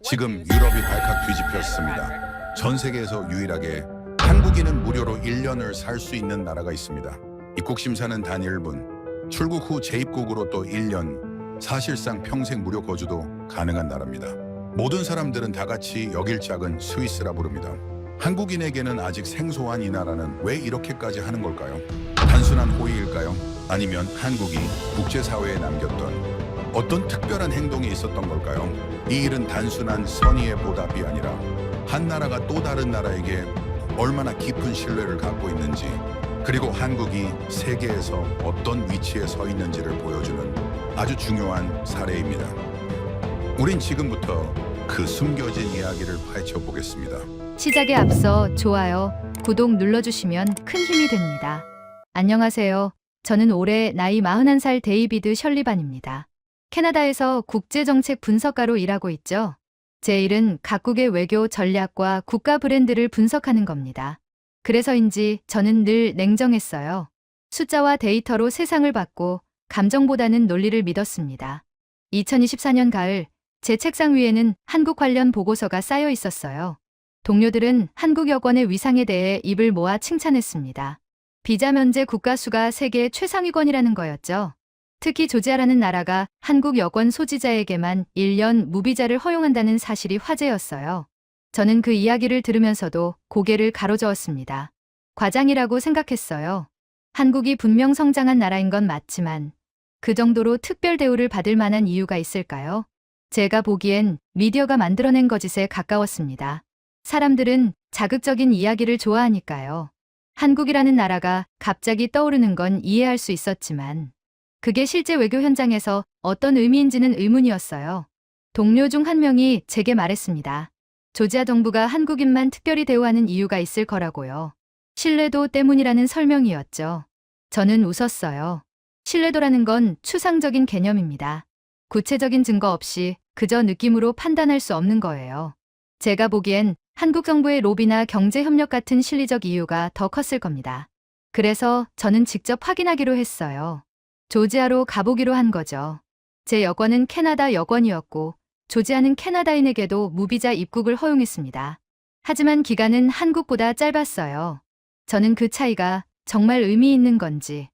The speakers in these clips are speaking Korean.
지금 유럽이 발칵 뒤집혔습니다. 전 세계에서 유일하게 한국인은 무료로 1년을 살 수 있는 나라가 있습니다. 입국 심사는 단 1분, 출국 후 재입국으로 또 1년, 사실상 평생 무료 거주도 가능한 나라입니다. 모든 사람들은 다 같이 여길작은 스위스라 부릅니다. 한국인에게는 아직 생소한 이 나라는 왜 이렇게까지 하는 걸까요? 단순한 호의일까요? 아니면 한국이 국제사회에 남겼던 어떤 특별한 행동이 있었던 걸까요? 이 일은 단순한 선의의 보답이 아니라 한 나라가 또 다른 나라에게 얼마나 깊은 신뢰를 갖고 있는지, 그리고 한국이 세계에서 어떤 위치에 서 있는지를 보여주는 아주 중요한 사례입니다. 우린 지금부터 그 숨겨진 이야기를 파헤쳐 보겠습니다. 시작에 앞서 좋아요, 구독 눌러주시면 큰 힘이 됩니다. 안녕하세요. 저는 올해 나이 41살 데이비드 셜리반입니다. 캐나다에서 국제정책 분석가로 일하고 있죠. 제 일은 각국의 외교 전략과 국가 브랜드를 분석하는 겁니다. 그래서인지 저는 늘 냉정했어요. 숫자와 데이터로 세상을 봤고 감정보다는 논리를 믿었습니다. 2024년 가을, 제 책상 위에는 한국 관련 보고서가 쌓여 있었어요. 동료들은 한국 여권의 위상에 대해 입을 모아 칭찬했습니다. 비자 면제 국가 수가 세계 최상위권이라는 거였죠. 특히 조지아라는 나라가 한국 여권 소지자에게만 1년 무비자를 허용한다는 사실이 화제였어요. 저는 그 이야기를 들으면서도 고개를 가로저었습니다. 과장이라고 생각했어요. 한국이 분명 성장한 나라인 건 맞지만 그 정도로 특별 대우를 받을 만한 이유가 있을까요? 제가 보기엔 미디어가 만들어낸 거짓에 가까웠습니다. 사람들은 자극적인 이야기를 좋아하니까요. 한국이라는 나라가 갑자기 떠오르는 건 이해할 수 있었지만 그게 실제 외교 현장에서 어떤 의미인지는 의문이었어요. 동료 중 한 명이 제게 말했습니다. 조지아 정부가 한국인만 특별히 대우하는 이유가 있을 거라고요. 신뢰도 때문이라는 설명이었죠. 저는 웃었어요. 신뢰도라는 건 추상적인 개념입니다. 구체적인 증거 없이 그저 느낌으로 판단할 수 없는 거예요. 제가 보기엔 한국 정부의 로비나 경제 협력 같은 실리적 이유가 더 컸을 겁니다. 그래서 저는 직접 확인하기로 했어요. 조지아로 가보기로 한 거죠. 제 여권은 캐나다 여권이었고 조지아는 캐나다인에게도 무비자 입국을 허용했습니다. 하지만 기간은 한국보다 짧았어요. 저는 그 차이가 정말 의미 있는 건지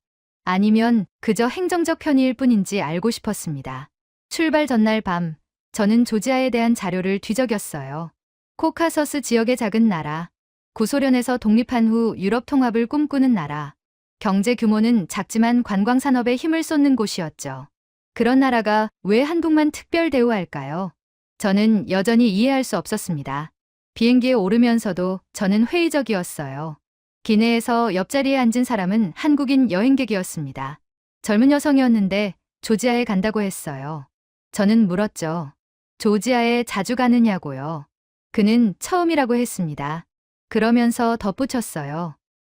아니면 그저 행정적 편의일 뿐인지 알고 싶었습니다. 출발 전날 밤, 저는 조지아에 대한 자료를 뒤적였어요. 코카서스 지역의 작은 나라, 구소련에서 독립한 후 유럽 통합을 꿈꾸는 나라, 경제 규모는 작지만 관광 산업에 힘을 쏟는 곳이었죠. 그런 나라가 왜 한국만 특별 대우할까요? 저는 여전히 이해할 수 없었습니다. 비행기에 오르면서도 저는 회의적이었어요. 기내에서 옆자리에 앉은 사람은 한국인 여행객이었습니다. 젊은 여성이었는데 조지아에 간다고 했어요. 저는 물었죠. 조지아에 자주 가느냐고요. 그는 처음이라고 했습니다. 그러면서 덧붙였어요.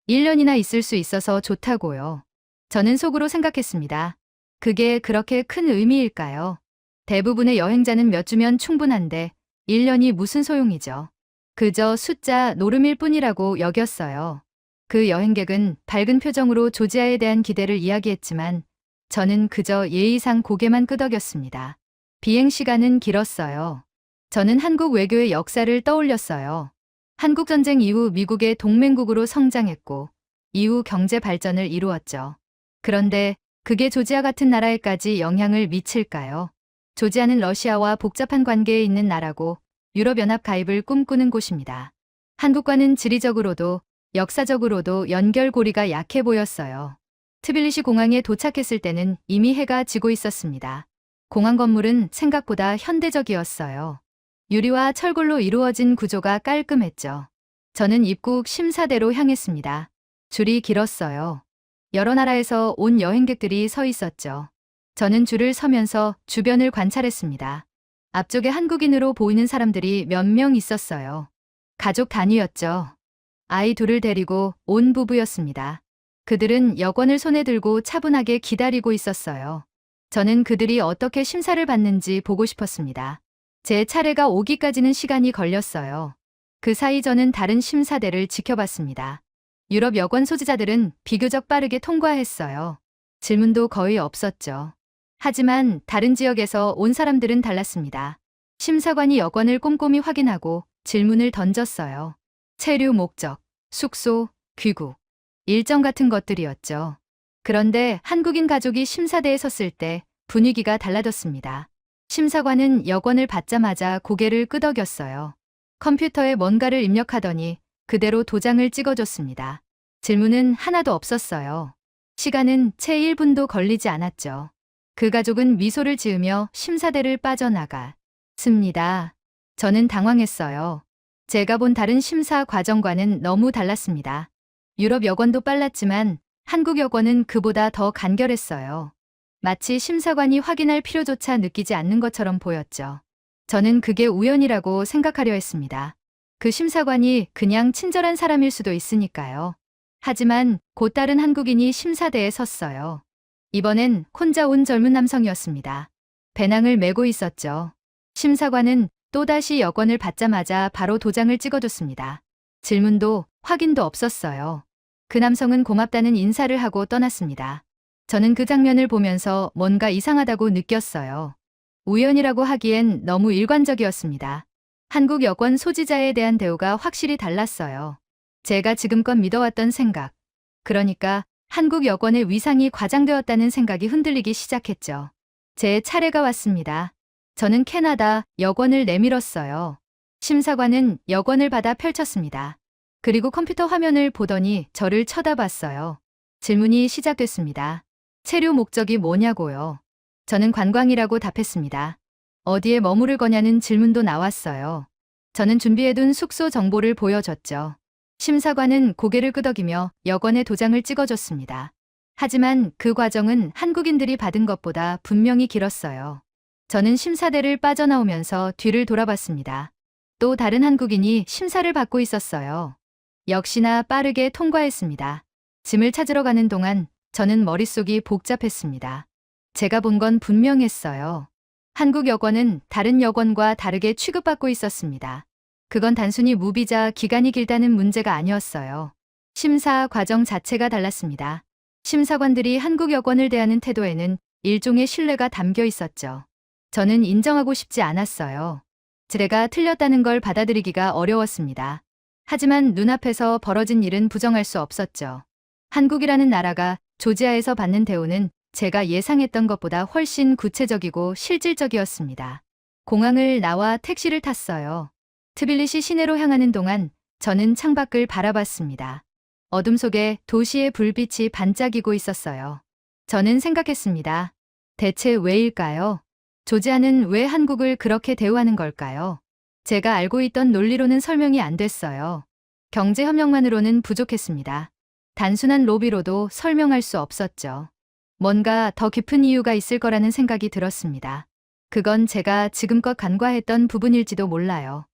1년이나 있을 수 있어서 좋다고요. 저는 속으로 생각했습니다. 그게 그렇게 큰 의미일까요? 대부분의 여행자는 몇 주면 충분한데 1년이 무슨 소용이죠. 그저 숫자 노름일 뿐이라고 여겼어요. 그 여행객은 밝은 표정으로 조지아에 대한 기대를 이야기했지만 저는 그저 예의상 고개만 끄덕였습니다. 비행 시간은 길었어요. 저는 한국 외교의 역사를 떠올렸어요. 한국전쟁 이후 미국의 동맹국으로 성장했고 이후 경제 발전을 이루었죠. 그런데 그게 조지아 같은 나라에까지 영향을 미칠까요? 조지아는 러시아와 복잡한 관계에 있는 나라고 유럽연합 가입을 꿈꾸는 곳입니다. 한국과는 지리적으로도 역사적으로도 연결고리가 약해 보였어요. 트빌리시 공항에 도착했을 때는 이미 해가 지고 있었습니다. 공항 건물은 생각보다 현대적이었어요. 유리와 철골로 이루어진 구조가 깔끔했죠. 저는 입국 심사대로 향했습니다. 줄이 길었어요. 여러 나라에서 온 여행객들이 서 있었죠. 저는 줄을 서면서 주변을 관찰했습니다. 앞쪽에 한국인으로 보이는 사람들이 몇 명 있었어요. 가족 단위였죠. 아이 둘을 데리고 온 부부였습니다. 그들은 여권을 손에 들고 차분하게 기다리고 있었어요. 저는 그들이 어떻게 심사를 받는지 보고 싶었습니다. 제 차례가 오기까지는 시간이 걸렸어요. 그 사이 저는 다른 심사대를 지켜봤습니다. 유럽 여권 소지자들은 비교적 빠르게 통과했어요. 질문도 거의 없었죠. 하지만 다른 지역에서 온 사람들은 달랐습니다. 심사관이 여권을 꼼꼼히 확인하고 질문을 던졌어요. 체류 목적, 숙소, 귀국, 일정 같은 것들이었죠. 그런데 한국인 가족이 심사대에 섰을 때 분위기가 달라졌습니다. 심사관은 여권을 받자마자 고개를 끄덕였어요. 컴퓨터에 뭔가를 입력하더니 그대로 도장을 찍어줬습니다. 질문은 하나도 없었어요. 시간은 채 1분도 걸리지 않았죠. 그 가족은 미소를 지으며 심사대를 빠져나갔습니다. 저는 당황했어요. 제가 본 다른 심사 과정과는 너무 달랐습니다. 유럽 여권도 빨랐지만 한국 여권은 그보다 더 간결했어요. 마치 심사관이 확인할 필요조차 느끼지 않는 것처럼 보였죠. 저는 그게 우연이라고 생각하려 했습니다. 그 심사관이 그냥 친절한 사람일 수도 있으니까요. 하지만 곧 다른 한국인이 심사대에 섰어요. 이번엔 혼자 온 젊은 남성이었습니다. 배낭을 메고 있었죠. 심사관은 또다시 여권을 받자마자 바로 도장을 찍어줬습니다. 질문도 확인도 없었어요. 그 남성은 고맙다는 인사를 하고 떠났습니다. 저는 그 장면을 보면서 뭔가 이상하다고 느꼈어요. 우연이라고 하기엔 너무 일관적이었습니다. 한국 여권 소지자에 대한 대우가 확실히 달랐어요. 제가 지금껏 믿어왔던 생각, 그러니까 한국 여권의 위상이 과장되었다는 생각이 흔들리기 시작했죠. 제 차례가 왔습니다. 저는 캐나다 여권을 내밀었어요. 심사관은 여권을 받아 펼쳤습니다. 그리고 컴퓨터 화면을 보더니 저를 쳐다봤어요. 질문이 시작됐습니다. 체류 목적이 뭐냐고요? 저는 관광이라고 답했습니다. 어디에 머무를 거냐는 질문도 나왔어요. 저는 준비해둔 숙소 정보를 보여줬죠. 심사관은 고개를 끄덕이며 여권에 도장을 찍어줬습니다. 하지만 그 과정은 한국인들이 받은 것보다 분명히 길었어요. 저는 심사대를 빠져나오면서 뒤를 돌아봤습니다. 또 다른 한국인이 심사를 받고 있었어요. 역시나 빠르게 통과했습니다. 짐을 찾으러 가는 동안 저는 머릿속이 복잡했습니다. 제가 본 건 분명했어요. 한국 여권은 다른 여권과 다르게 취급받고 있었습니다. 그건 단순히 무비자 기간이 길다는 문제가 아니었어요. 심사 과정 자체가 달랐습니다. 심사관들이 한국 여권을 대하는 태도에는 일종의 신뢰가 담겨 있었죠. 저는 인정하고 싶지 않았어요. 제가 틀렸다는 걸 받아들이기가 어려웠습니다. 하지만 눈앞에서 벌어진 일은 부정할 수 없었죠. 한국이라는 나라가 조지아에서 받는 대우는 제가 예상했던 것보다 훨씬 구체적이고 실질적이었습니다. 공항을 나와 택시를 탔어요. 트빌리시 시내로 향하는 동안 저는 창밖을 바라봤습니다. 어둠 속에 도시의 불빛이 반짝이고 있었어요. 저는 생각했습니다. 대체 왜일까요? 조지아는 왜 한국을 그렇게 대우하는 걸까요? 제가 알고 있던 논리로는 설명이 안 됐어요. 경제협력만으로는 부족했습니다. 단순한 로비로도 설명할 수 없었죠. 뭔가 더 깊은 이유가 있을 거라는 생각이 들었습니다. 그건 제가 지금껏 간과했던 부분일지도 몰라요.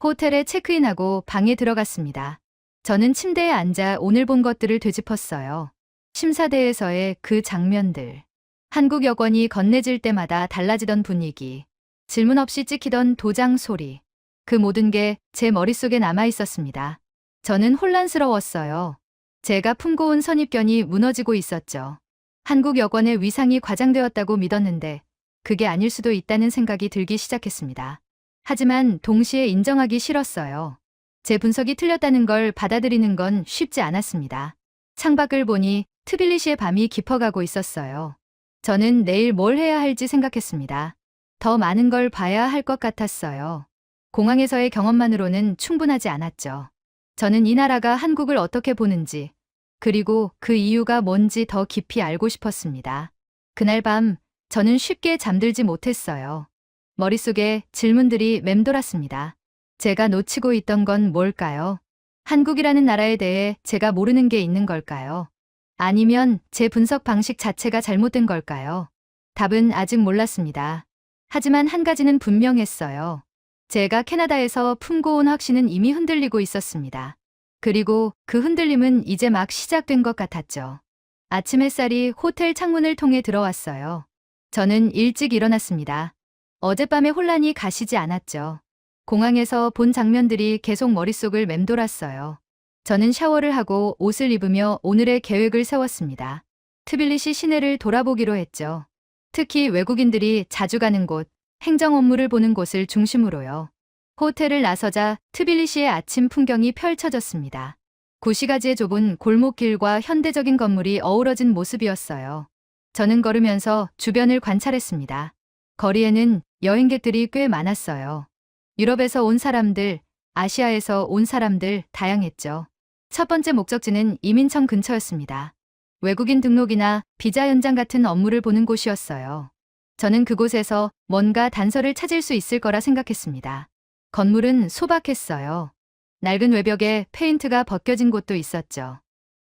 호텔에 체크인하고 방에 들어갔습니다. 저는 침대에 앉아 오늘 본 것들을 되짚었어요. 심사대에서의 그 장면들. 한국 여권이 건네질 때마다 달라지던 분위기. 질문 없이 찍히던 도장 소리. 그 모든 게 제 머릿속에 남아 있었습니다. 저는 혼란스러웠어요. 제가 품고 온 선입견이 무너지고 있었죠. 한국 여권의 위상이 과장되었다고 믿었는데 그게 아닐 수도 있다는 생각이 들기 시작했습니다. 하지만 동시에 인정하기 싫었어요. 제 분석이 틀렸다는 걸 받아들이는 건 쉽지 않았습니다. 창밖을 보니 트빌리시의 밤이 깊어가고 있었어요. 저는 내일 뭘 해야 할지 생각했습니다. 더 많은 걸 봐야 할 것 같았어요. 공항에서의 경험만으로는 충분하지 않았죠. 저는 이 나라가 한국을 어떻게 보는지, 그리고 그 이유가 뭔지 더 깊이 알고 싶었습니다. 그날 밤 저는 쉽게 잠들지 못했어요. 머릿속에 질문들이 맴돌았습니다. 제가 놓치고 있던 건 뭘까요? 한국이라는 나라에 대해 제가 모르는 게 있는 걸까요? 아니면 제 분석 방식 자체가 잘못된 걸까요? 답은 아직 몰랐습니다. 하지만 한 가지는 분명했어요. 제가 캐나다에서 품고 온 확신은 이미 흔들리고 있었습니다. 그리고 그 흔들림은 이제 막 시작된 것 같았죠. 아침 햇살이 호텔 창문을 통해 들어왔어요. 저는 일찍 일어났습니다. 어젯밤의 혼란이 가시지 않았죠. 공항에서 본 장면들이 계속 머릿속을 맴돌았어요. 저는 샤워를 하고 옷을 입으며 오늘의 계획을 세웠습니다. 트빌리시 시내를 돌아보기로 했죠. 특히 외국인들이 자주 가는 곳, 행정 업무를 보는 곳을 중심으로요. 호텔을 나서자 트빌리시의 아침 풍경이 펼쳐졌습니다. 구시가지의 좁은 골목길과 현대적인 건물이 어우러진 모습이었어요. 저는 걸으면서 주변을 관찰했습니다. 거리에는 여행객들이 꽤 많았어요. 유럽에서 온 사람들, 아시아에서 온 사람들 다양했죠. 첫 번째 목적지는 이민청 근처였습니다. 외국인 등록이나 비자 연장 같은 업무를 보는 곳이었어요. 저는 그곳에서 뭔가 단서를 찾을 수 있을 거라 생각했습니다. 건물은 소박했어요. 낡은 외벽에 페인트가 벗겨진 곳도 있었죠.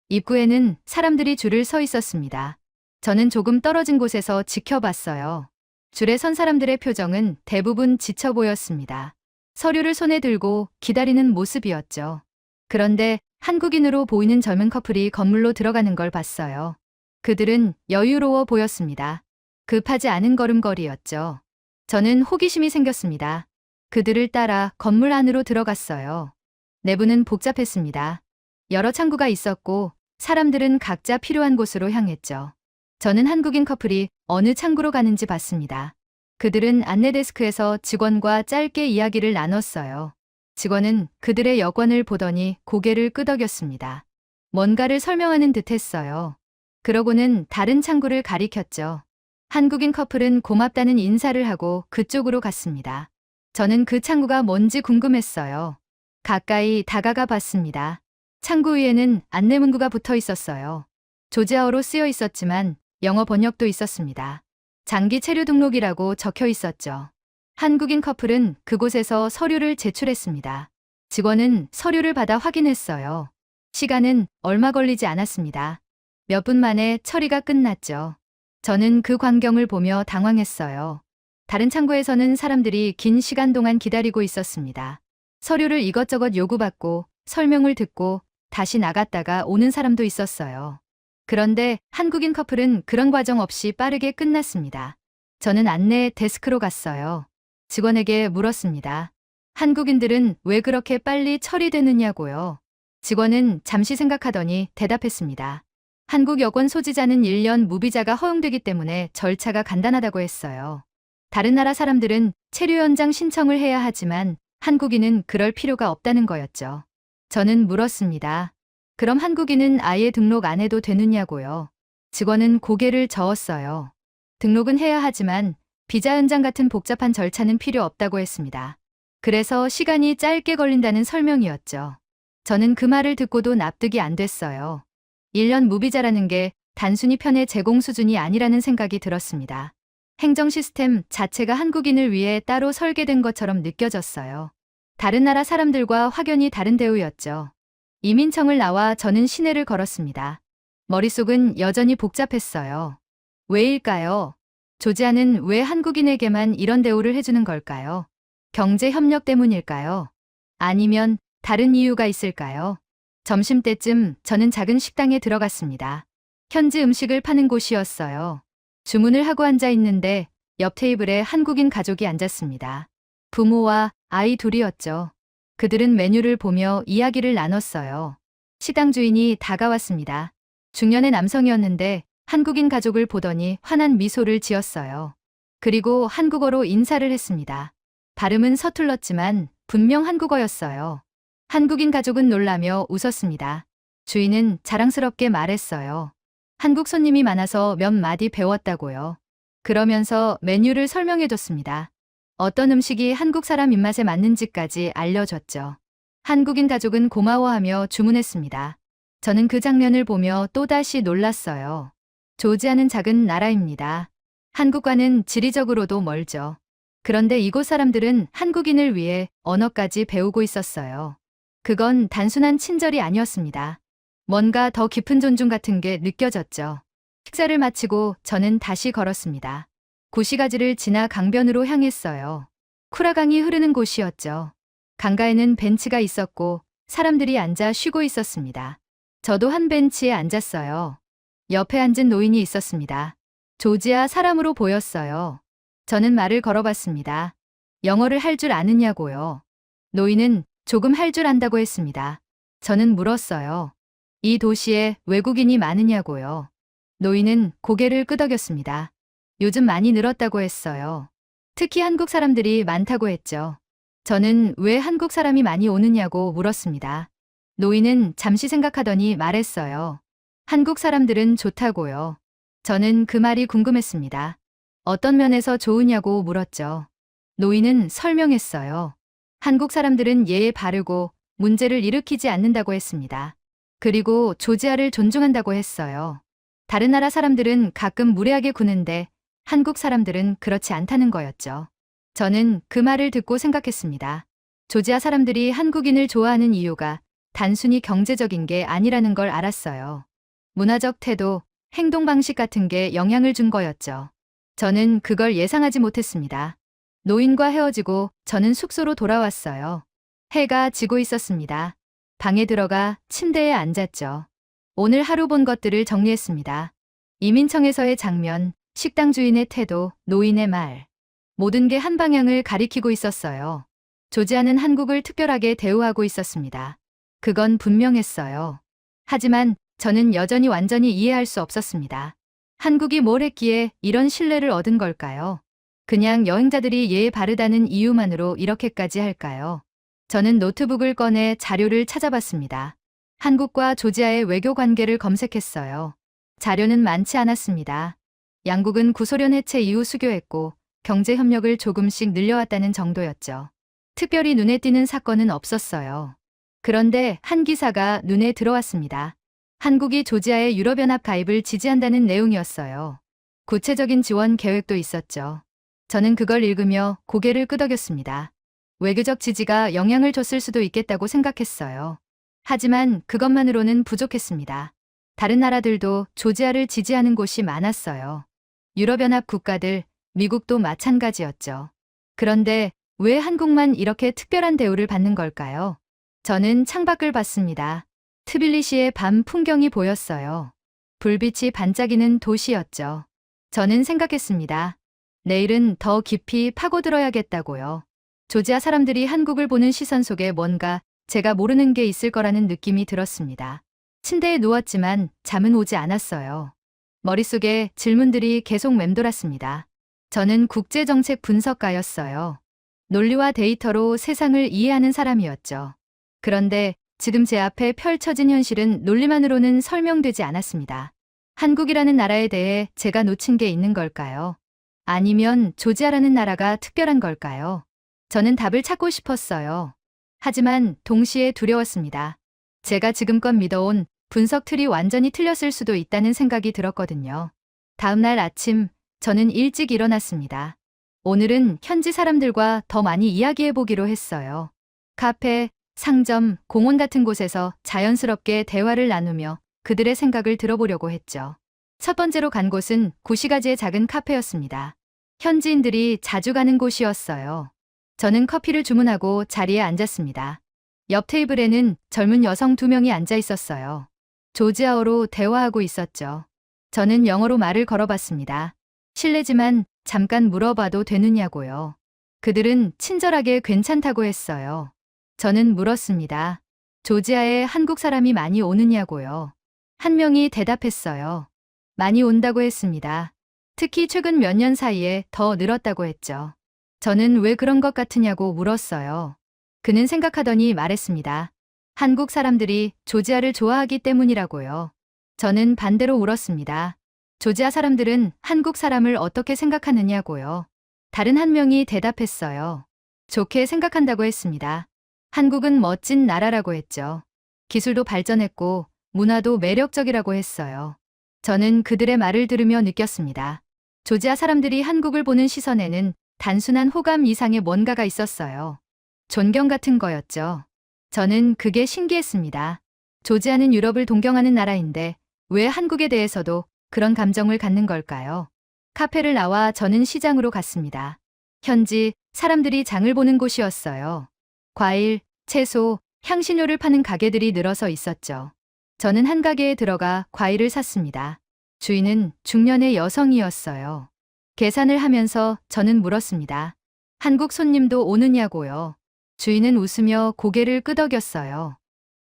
입구에는 사람들이 줄을 서 있었습니다. 저는 조금 떨어진 곳에서 지켜봤어요. 줄에 선 사람들의 표정은 대부분 지쳐 보였습니다. 서류를 손에 들고 기다리는 모습이었죠. 그런데 한국인으로 보이는 젊은 커플이 건물로 들어가는 걸 봤어요. 그들은 여유로워 보였습니다. 급하지 않은 걸음걸이였죠. 저는 호기심이 생겼습니다. 그들을 따라 건물 안으로 들어갔어요. 내부는 복잡했습니다. 여러 창구가 있었고 사람들은 각자 필요한 곳으로 향했죠. 저는 한국인 커플이 어느 창구로 가는지 봤습니다. 그들은 안내 데스크에서 직원과 짧게 이야기를 나눴어요. 직원은 그들의 여권을 보더니 고개를 끄덕였습니다. 뭔가를 설명하는 듯 했어요. 그러고는 다른 창구를 가리켰죠. 한국인 커플은 고맙다는 인사를 하고 그쪽으로 갔습니다. 저는 그 창구가 뭔지 궁금했어요. 가까이 다가가 봤습니다. 창구 위에는 안내 문구가 붙어 있었어요. 조지아어로 쓰여 있었지만 영어 번역도 있었습니다. 장기 체류 등록이라고 적혀 있었죠. 한국인 커플은 그곳에서 서류를 제출했습니다. 직원은 서류를 받아 확인했어요. 시간은 얼마 걸리지 않았습니다. 몇 분 만에 처리가 끝났죠. 저는 그 광경을 보며 당황했어요. 다른 창구에서는 사람들이 긴 시간 동안 기다리고 있었습니다. 서류를 이것저것 요구받고 설명을 듣고 다시 나갔다가 오는 사람도 있었어요. 그런데 한국인 커플은 그런 과정 없이 빠르게 끝났습니다. 저는 안내 데스크로 갔어요. 직원에게 물었습니다. 한국인들은 왜 그렇게 빨리 처리되느냐고요. 직원은 잠시 생각하더니 대답했습니다. 한국 여권 소지자는 1년 무비자가 허용되기 때문에 절차가 간단하다고 했어요. 다른 나라 사람들은 체류 연장 신청을 해야 하지만 한국인은 그럴 필요가 없다는 거였죠. 저는 물었습니다. 그럼 한국인은 아예 등록 안 해도 되느냐고요. 직원은 고개를 저었어요. 등록은 해야 하지만 비자 연장 같은 복잡한 절차는 필요 없다고 했습니다. 그래서 시간이 짧게 걸린다는 설명이었죠. 저는 그 말을 듣고도 납득이 안 됐어요. 1년 무비자라는 게 단순히 편의 제공 수준이 아니라는 생각이 들었습니다. 행정 시스템 자체가 한국인을 위해 따로 설계된 것처럼 느껴졌어요. 다른 나라 사람들과 확연히 다른 대우였죠. 이민청을 나와 저는 시내를 걸었습니다. 머릿속은 여전히 복잡했어요. 왜일까요? 조지아는 왜 한국인에게만 이런 대우를 해주는 걸까요? 경제 협력 때문일까요? 아니면 다른 이유가 있을까요? 점심때쯤 저는 작은 식당에 들어갔습니다. 현지 음식을 파는 곳이었어요. 주문을 하고 앉아 있는데 옆 테이블에 한국인 가족이 앉았습니다. 부모와 아이 둘이었죠. 그들은 메뉴를 보며 이야기를 나눴어요. 식당 주인이 다가왔습니다. 중년의 남성이었는데 한국인 가족을 보더니 환한 미소를 지었어요. 그리고 한국어로 인사를 했습니다. 발음은 서툴렀지만 분명 한국어였어요. 한국인 가족은 놀라며 웃었습니다. 주인은 자랑스럽게 말했어요. 한국 손님이 많아서 몇 마디 배웠다고요. 그러면서 메뉴를 설명해줬습니다. 어떤 음식이 한국 사람 입맛에 맞는지까지 알려줬죠. 한국인 가족은 고마워하며 주문했습니다. 저는 그 장면을 보며 또다시 놀랐어요. 조지아는 작은 나라입니다. 한국과는 지리적으로도 멀죠. 그런데 이곳 사람들은 한국인을 위해 언어까지 배우고 있었어요. 그건 단순한 친절이 아니었습니다. 뭔가 더 깊은 존중 같은 게 느껴졌죠. 식사를 마치고 저는 다시 걸었습니다. 구시가지를 지나 강변으로 향했어요. 쿠라강이 흐르는 곳이었죠. 강가에는 벤치가 있었고 사람들이 앉아 쉬고 있었습니다. 저도 한 벤치에 앉았어요. 옆에 앉은 노인이 있었습니다. 조지아 사람으로 보였어요. 저는 말을 걸어봤습니다. 영어를 할 줄 아느냐고요. 노인은 조금 할 줄 안다고 했습니다. 저는 물었어요. 이 도시에 외국인이 많으냐고요. 노인은 고개를 끄덕였습니다. 요즘 많이 늘었다고 했어요. 특히 한국 사람들이 많다고 했죠. 저는 왜 한국 사람이 많이 오느냐고 물었습니다. 노인은 잠시 생각하더니 말했어요. 한국 사람들은 좋다고요. 저는 그 말이 궁금했습니다. 어떤 면에서 좋으냐고 물었죠. 노인은 설명했어요. 한국 사람들은 예에 바르고 문제를 일으키지 않는다고 했습니다. 그리고 조지아를 존중한다고 했어요. 다른 나라 사람들은 가끔 무례하게 구는데 한국 사람들은 그렇지 않다는 거였죠. 저는 그 말을 듣고 생각했습니다. 조지아 사람들이 한국인을 좋아하는 이유가 단순히 경제적인 게 아니라는 걸 알았어요. 문화적 태도, 행동 방식 같은 게 영향을 준 거였죠. 저는 그걸 예상하지 못했습니다. 노인과 헤어지고 저는 숙소로 돌아왔어요. 해가 지고 있었습니다. 방에 들어가 침대에 앉았죠. 오늘 하루 본 것들을 정리했습니다. 이민청에서의 장면, 식당 주인의 태도, 노인의 말. 모든 게 한 방향을 가리키고 있었어요. 조지아는 한국을 특별하게 대우하고 있었습니다. 그건 분명했어요. 하지만 저는 여전히 완전히 이해할 수 없었습니다. 한국이 뭘 했기에 이런 신뢰를 얻은 걸까요? 그냥 여행자들이 예에 바르다는 이유만으로 이렇게까지 할까요? 저는 노트북을 꺼내 자료를 찾아봤습니다. 한국과 조지아의 외교 관계를 검색했어요. 자료는 많지 않았습니다. 양국은 구소련 해체 이후 수교했고 경제 협력을 조금씩 늘려왔다는 정도였죠. 특별히 눈에 띄는 사건은 없었어요. 그런데 한 기사가 눈에 들어왔습니다. 한국이 조지아의 유럽연합 가입을 지지한다는 내용이었어요. 구체적인 지원 계획도 있었죠. 저는 그걸 읽으며 고개를 끄덕였습니다. 외교적 지지가 영향을 줬을 수도 있겠다고 생각했어요. 하지만 그것만으로는 부족했습니다. 다른 나라들도 조지아를 지지하는 곳이 많았어요. 유럽연합 국가들, 미국도 마찬가지였죠. 그런데 왜 한국만 이렇게 특별한 대우를 받는 걸까요? 저는 창밖을 봤습니다. 트빌리시의 밤 풍경이 보였어요. 불빛이 반짝이는 도시였죠. 저는 생각했습니다. 내일은 더 깊이 파고들어야겠다고요. 조지아 사람들이 한국을 보는 시선 속에 뭔가 제가 모르는 게 있을 거라는 느낌이 들었습니다. 침대에 누웠지만 잠은 오지 않았어요. 머릿속에 질문들이 계속 맴돌았습니다. 저는 국제정책 분석가였어요. 논리와 데이터로 세상을 이해하는 사람이었죠. 그런데 지금 제 앞에 펼쳐진 현실은 논리만으로는 설명되지 않았습니다. 한국이라는 나라에 대해 제가 놓친 게 있는 걸까요? 아니면 조지아라는 나라가 특별한 걸까요? 저는 답을 찾고 싶었어요. 하지만 동시에 두려웠습니다. 제가 지금껏 믿어온 분석 틀이 완전히 틀렸을 수도 있다는 생각이 들었거든요. 다음 날 아침, 저는 일찍 일어났습니다. 오늘은 현지 사람들과 더 많이 이야기해 보기로 했어요. 카페, 상점, 공원 같은 곳에서 자연스럽게 대화를 나누며 그들의 생각을 들어보려고 했죠. 첫 번째로 간 곳은 구시가지의 작은 카페였습니다. 현지인들이 자주 가는 곳이었어요. 저는 커피를 주문하고 자리에 앉았습니다. 옆 테이블에는 젊은 여성 2명이 앉아 있었어요. 조지아어로 대화하고 있었죠. 저는 영어로 말을 걸어봤습니다. 실례지만 잠깐 물어봐도 되느냐고요. 그들은 친절하게 괜찮다고 했어요. 저는 물었습니다. 조지아에 한국 사람이 많이 오느냐고요. 한 명이 대답했어요. 많이 온다고 했습니다. 특히 최근 몇 년 사이에 더 늘었다고 했죠. 저는 왜 그런 것 같으냐고 물었어요. 그는 생각하더니 말했습니다. 한국 사람들이 조지아를 좋아하기 때문이라고요. 저는 반대로 울었습니다. 조지아 사람들은 한국 사람을 어떻게 생각하느냐고요. 다른 한 명이 대답했어요. 좋게 생각한다고 했습니다. 한국은 멋진 나라라고 했죠. 기술도 발전했고 문화도 매력적이라고 했어요. 저는 그들의 말을 들으며 느꼈습니다. 조지아 사람들이 한국을 보는 시선에는 단순한 호감 이상의 뭔가가 있었어요. 존경 같은 거였죠. 저는 그게 신기했습니다. 조지아는 유럽을 동경하는 나라인데 왜 한국에 대해서도 그런 감정을 갖는 걸까요? 카페를 나와 저는 시장으로 갔습니다. 현지 사람들이 장을 보는 곳이었어요. 과일, 채소, 향신료를 파는 가게들이 늘어서 있었죠. 저는 한 가게에 들어가 과일을 샀습니다. 주인은 중년의 여성이었어요. 계산을 하면서 저는 물었습니다. 한국 손님도 오느냐고요. 주인은 웃으며 고개를 끄덕였어요.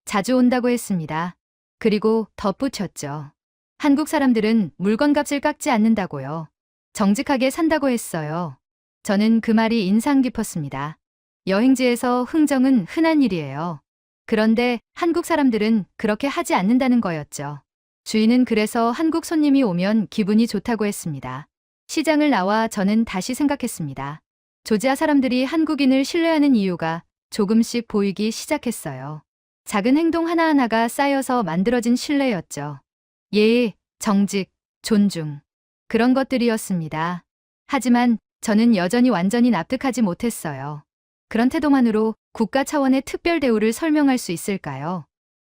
자주 온다고 했습니다. 그리고 덧붙였죠. 한국 사람들은 물건값을 깎지 않는다고요. 정직하게 산다고 했어요. 저는 그 말이 인상 깊었습니다. 여행지에서 흥정은 흔한 일이에요. 그런데 한국 사람들은 그렇게 하지 않는다는 거였죠. 주인은 그래서 한국 손님이 오면 기분이 좋다고 했습니다. 시장을 나와 저는 다시 생각했습니다. 조지아 사람들이 한국인을 신뢰하는 이유가 조금씩 보이기 시작했어요. 작은 행동 하나하나가 쌓여서 만들어진 신뢰였죠. 예의, 정직, 존중. 그런 것들이었습니다. 하지만 저는 여전히 완전히 납득하지 못했어요. 그런 태도만으로 국가 차원의 특별 대우를 설명할 수 있을까요?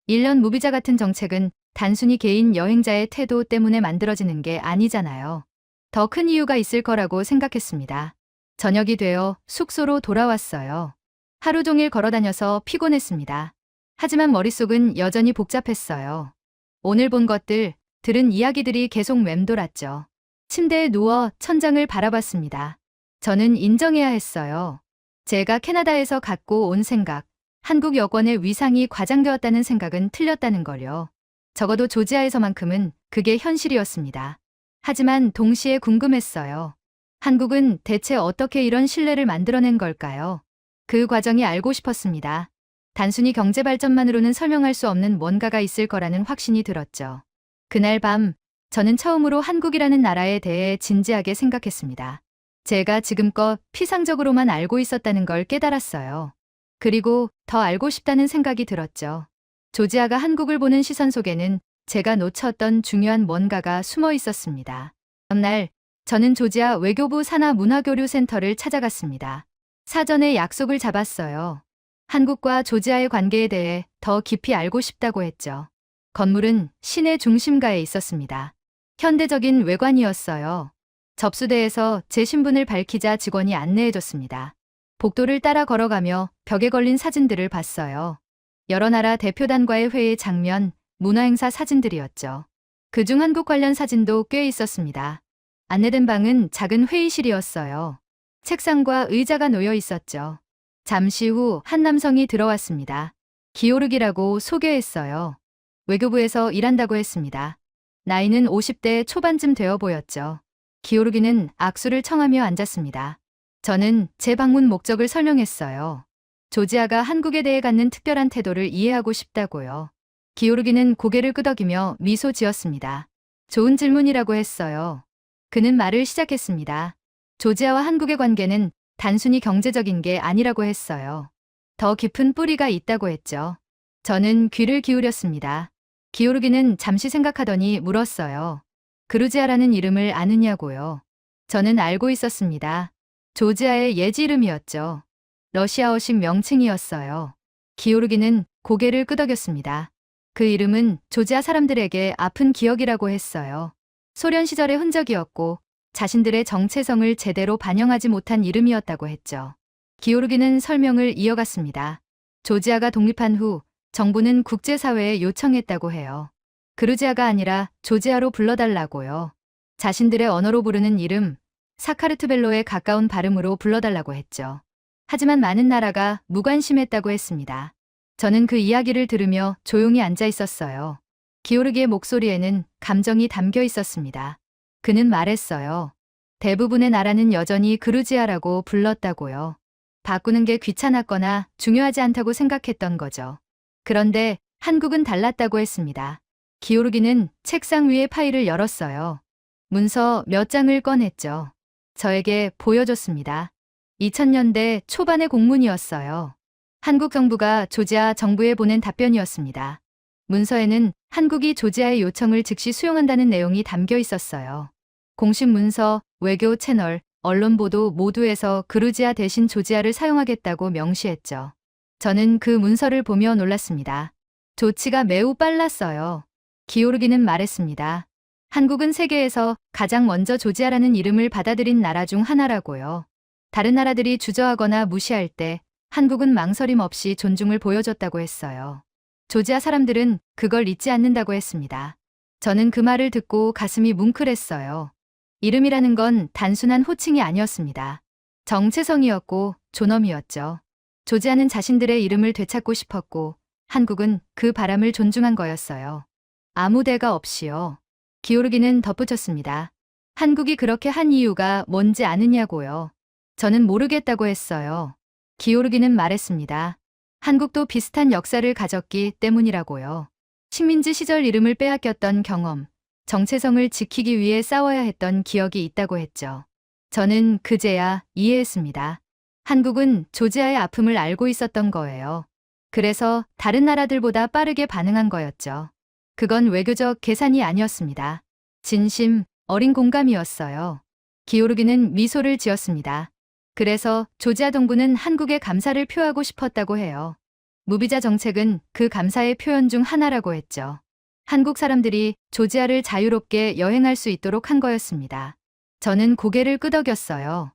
1년 무비자 같은 정책은 단순히 개인 여행자의 태도 때문에 만들어지는 게 아니잖아요. 더 큰 이유가 있을 거라고 생각했습니다. 저녁이 되어 숙소로 돌아왔어요. 하루 종일 걸어다녀서 피곤했습니다. 하지만 머릿속은 여전히 복잡했어요. 오늘 본 것들, 들은 이야기들이 계속 맴돌았죠. 침대에 누워 천장을 바라봤습니다. 저는 인정해야 했어요. 제가 캐나다에서 갖고 온 생각, 한국 여권의 위상이 과장되었다는 생각은 틀렸다는 걸요. 적어도 조지아에서만큼은 그게 현실이었습니다. 하지만 동시에 궁금했어요. 한국은 대체 어떻게 이런 신뢰를 만들어낸 걸까요? 그 과정이 알고 싶었습니다. 단순히 경제 발전만으로는 설명할 수 없는 뭔가가 있을 거라는 확신이 들었죠. 그날 밤, 저는 처음으로 한국이라는 나라에 대해 진지하게 생각했습니다. 제가 지금껏 피상적으로만 알고 있었다는 걸 깨달았어요. 그리고 더 알고 싶다는 생각이 들었죠. 조지아가 한국을 보는 시선 속에는 제가 놓쳤던 중요한 뭔가가 숨어 있었습니다. 다음 날, 저는 조지아 외교부 산하 문화교류센터를 찾아갔습니다. 사전에 약속을 잡았어요. 한국과 조지아의 관계에 대해 더 깊이 알고 싶다고 했죠. 건물은 시내 중심가에 있었습니다. 현대적인 외관이었어요. 접수대에서 제 신분을 밝히자 직원이 안내해줬습니다. 복도를 따라 걸어가며 벽에 걸린 사진들을 봤어요. 여러 나라 대표단과의 회의 장면, 문화행사 사진들이었죠. 그중 한국 관련 사진도 꽤 있었습니다. 안내된 방은 작은 회의실이었어요. 책상과 의자가 놓여 있었죠. 잠시 후 한 남성이 들어왔습니다. 기오르기라고 소개했어요. 외교부에서 일한다고 했습니다. 나이는 50대 초반쯤 되어 보였죠. 기오르기는 악수를 청하며 앉았습니다. 저는 제 방문 목적을 설명했어요. 조지아가 한국에 대해 갖는 특별한 태도를 이해하고 싶다고요. 기오르기는 고개를 끄덕이며 미소 지었습니다. 좋은 질문이라고 했어요. 그는 말을 시작했습니다. 조지아와 한국의 관계는 단순히 경제적인 게 아니라고 했어요. 더 깊은 뿌리가 있다고 했죠. 저는 귀를 기울였습니다. 기오르기는 잠시 생각하더니 물었어요. 그루지아라는 이름을 아느냐고요. 저는 알고 있었습니다. 조지아의 예지 이름이었죠. 러시아어식 명칭이었어요. 기오르기는 고개를 끄덕였습니다. 그 이름은 조지아 사람들에게 아픈 기억이라고 했어요. 소련 시절의 흔적이었고 자신들의 정체성을 제대로 반영하지 못한 이름이었다고 했죠. 기오르기는 설명을 이어갔습니다. 조지아가 독립한 후 정부는 국제사회에 요청했다고 해요. 그루지아가 아니라 조지아로 불러달라고요. 자신들의 언어로 부르는 이름, 사카르트벨로에 가까운 발음으로 불러달라고 했죠. 하지만 많은 나라가 무관심했다고 했습니다. 저는 그 이야기를 들으며 조용히 앉아 있었어요. 기오르기의 목소리에는 감정이 담겨 있었습니다. 그는 말했어요. 대부분의 나라는 여전히 그루지아라고 불렀다고요. 바꾸는 게 귀찮았거나 중요하지 않다고 생각했던 거죠. 그런데 한국은 달랐다고 했습니다. 기오르기는 책상 위의 파일을 열었어요. 문서 몇 장을 꺼냈죠. 저에게 보여줬습니다. 2000년대 초반의 공문이었어요. 한국 정부가 조지아 정부에 보낸 답변이었습니다. 문서에는 한국이 조지아의 요청을 즉시 수용한다는 내용이 담겨 있었어요. 공식 문서, 외교 채널, 언론 보도 모두에서 그루지아 대신 조지아를 사용하겠다고 명시했죠. 저는 그 문서를 보며 놀랐습니다. 조치가 매우 빨랐어요. 기오르기는 말했습니다. 한국은 세계에서 가장 먼저 조지아라는 이름을 받아들인 나라 중 하나라고요. 다른 나라들이 주저하거나 무시할 때 한국은 망설임 없이 존중을 보여줬다고 했어요. 조지아 사람들은 그걸 잊지 않는다고 했습니다. 저는 그 말을 듣고 가슴이 뭉클했어요. 이름이라는 건 단순한 호칭이 아니었습니다. 정체성이었고 존엄이었죠. 조지아는 자신들의 이름을 되찾고 싶었고 한국은 그 바람을 존중한 거였어요. 아무 대가 없이요. 기오르기는 덧붙였습니다. 한국이 그렇게 한 이유가 뭔지 아느냐고요. 저는 모르겠다고 했어요. 기오르기는 말했습니다. 한국도 비슷한 역사를 가졌기 때문이라고요. 식민지 시절 이름을 빼앗겼던 경험, 정체성을 지키기 위해 싸워야 했던 기억이 있다고 했죠. 저는 그제야 이해했습니다. 한국은 조지아의 아픔을 알고 있었던 거예요. 그래서 다른 나라들보다 빠르게 반응한 거였죠. 그건 외교적 계산이 아니었습니다. 진심, 어린 공감이었어요. 기오르기는 미소를 지었습니다. 그래서 조지아 동부는 한국에 감사를 표하고 싶었다고 해요. 무비자 정책은 그 감사의 표현 중 하나라고 했죠. 한국 사람들이 조지아를 자유롭게 여행할 수 있도록 한 거였습니다. 저는 고개를 끄덕였어요.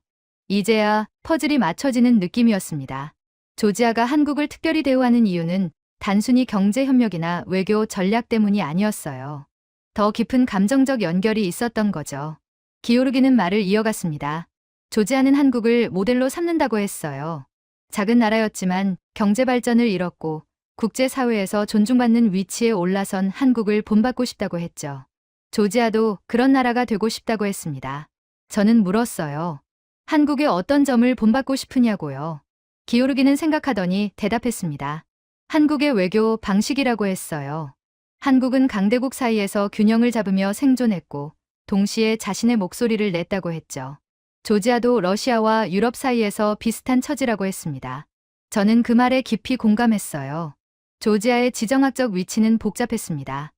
이제야 퍼즐이 맞춰지는 느낌이었습니다. 조지아가 한국을 특별히 대우하는 이유는 단순히 경제 협력이나 외교 전략 때문이 아니었어요. 더 깊은 감정적 연결이 있었던 거죠. 기오르기는 말을 이어갔습니다. 조지아는 한국을 모델로 삼는다고 했어요. 작은 나라였지만 경제 발전을 이뤘고 국제사회에서 존중받는 위치에 올라선 한국을 본받고 싶다고 했죠. 조지아도 그런 나라가 되고 싶다고 했습니다. 저는 물었어요. 한국의 어떤 점을 본받고 싶으냐고요. 기오르기는 생각하더니 대답했습니다. 한국의 외교 방식이라고 했어요. 한국은 강대국 사이에서 균형을 잡으며 생존했고 동시에 자신의 목소리를 냈다고 했죠. 조지아도 러시아와 유럽 사이에서 비슷한 처지라고 했습니다. 저는 그 말에 깊이 공감했어요. 조지아의 지정학적 위치는 복잡했습니다.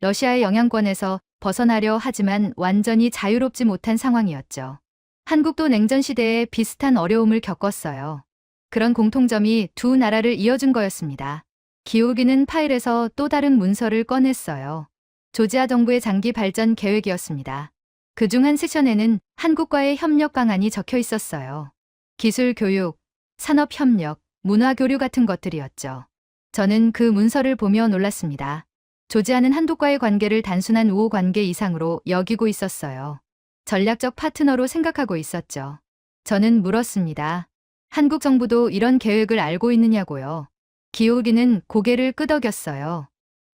러시아의 영향권에서 벗어나려 하지만 완전히 자유롭지 못한 상황이었죠. 한국도 냉전 시대에 비슷한 어려움을 겪었어요. 그런 공통점이 두 나라를 이어준 거였습니다. 기오르기는 파일에서 또 다른 문서를 꺼냈어요. 조지아 정부의 장기 발전 계획이었습니다. 그중 한 섹션에는 한국과의 협력 방안이 적혀 있었어요. 기술 교육, 산업 협력, 문화 교류 같은 것들이었죠. 저는 그 문서를 보며 놀랐습니다. 조지아는 한국과의 관계를 단순한 우호 관계 이상으로 여기고 있었어요. 전략적 파트너로 생각하고 있었죠. 저는 물었습니다. 한국 정부도 이런 계획을 알고 있느냐고요. 기오르기는 고개를 끄덕였어요.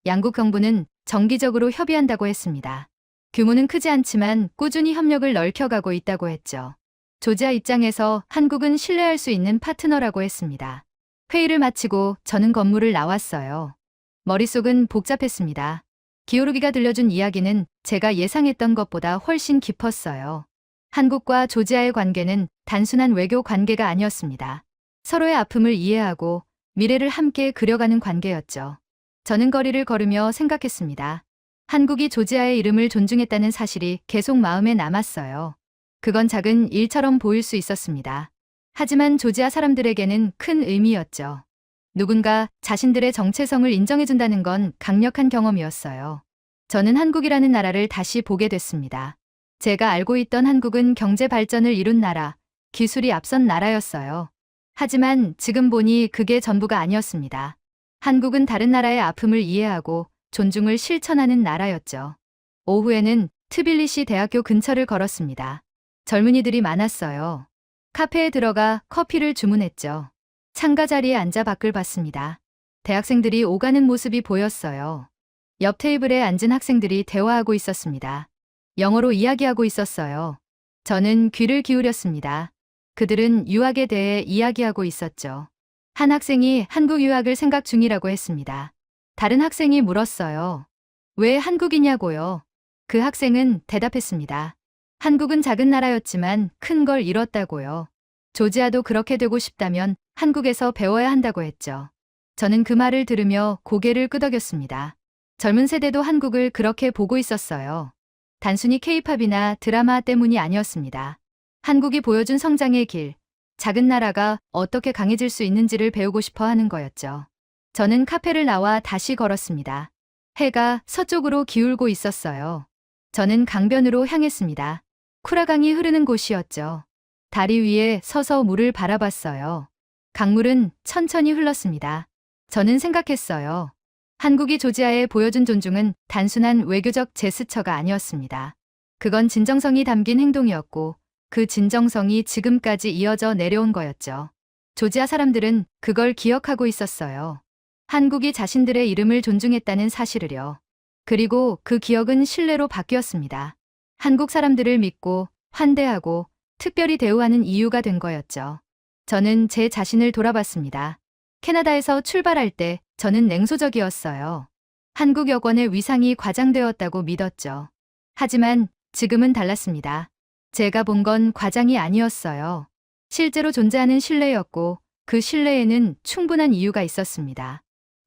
양국 정부는 정기적으로 협의한다고 했습니다. 규모는 크지 않지만 꾸준히 협력을 넓혀가고 있다고 했죠. 조지아 입장에서 한국은 신뢰할 수 있는 파트너라고 했습니다. 회의를 마치고 저는 건물을 나왔어요. 머릿속은 복잡했습니다. 기오르기가 들려준 이야기는 제가 예상했던 것보다 훨씬 깊었어요. 한국과 조지아의 관계는 단순한 외교 관계가 아니었습니다. 서로의 아픔을 이해하고 미래를 함께 그려가는 관계였죠. 저는 거리를 걸으며 생각했습니다. 한국이 조지아의 이름을 존중했다는 사실이 계속 마음에 남았어요. 그건 작은 일처럼 보일 수 있었습니다. 하지만 조지아 사람들에게는 큰 의미였죠. 누군가 자신들의 정체성을 인정해준다는 건 강력한 경험이었어요. 저는 한국이라는 나라를 다시 보게 됐습니다. 제가 알고 있던 한국은 경제 발전을 이룬 나라, 기술이 앞선 나라였어요. 하지만 지금 보니 그게 전부가 아니었습니다. 한국은 다른 나라의 아픔을 이해하고 존중을 실천하는 나라였죠. 오후에는 트빌리시 대학교 근처를 걸었습니다. 젊은이들이 많았어요. 카페에 들어가 커피를 주문했죠. 창가 자리에 앉아 밖을 봤습니다. 대학생들이 오가는 모습이 보였어요. 옆 테이블에 앉은 학생들이 대화하고 있었습니다. 영어로 이야기하고 있었어요. 저는 귀를 기울였습니다. 그들은 유학에 대해 이야기하고 있었죠. 한 학생이 한국 유학을 생각 중이라고 했습니다. 다른 학생이 물었어요. 왜 한국이냐고요? 그 학생은 대답했습니다. 한국은 작은 나라였지만 큰 걸 잃었다고요. 조지아도 그렇게 되고 싶다면 한국에서 배워야 한다고 했죠. 저는 그 말을 들으며 고개를 끄덕였습니다. 젊은 세대도 한국을 그렇게 보고 있었어요. 단순히 케이팝이나 드라마 때문이 아니었습니다. 한국이 보여준 성장의 길, 작은 나라가 어떻게 강해질 수 있는지를 배우고 싶어 하는 거였죠. 저는 카페를 나와 다시 걸었습니다. 해가 서쪽으로 기울고 있었어요. 저는 강변으로 향했습니다. 쿠라강이 흐르는 곳이었죠. 다리 위에 서서 물을 바라봤어요. 강물은 천천히 흘렀습니다. 저는 생각했어요. 한국이 조지아에 보여준 존중은 단순한 외교적 제스처가 아니었습니다. 그건 진정성이 담긴 행동이었고 그 진정성이 지금까지 이어져 내려온 거였죠. 조지아 사람들은 그걸 기억하고 있었어요. 한국이 자신들의 이름을 존중했다는 사실을요. 그리고 그 기억은 신뢰로 바뀌었습니다. 한국 사람들을 믿고 환대하고 특별히 대우하는 이유가 된 거였죠. 저는 제 자신을 돌아봤습니다. 캐나다에서 출발할 때 저는 냉소적이었어요. 한국 여권의 위상이 과장되었다고 믿었죠. 하지만 지금은 달랐습니다. 제가 본 건 과장이 아니었어요. 실제로 존재하는 신뢰였고 그 신뢰에는 충분한 이유가 있었습니다.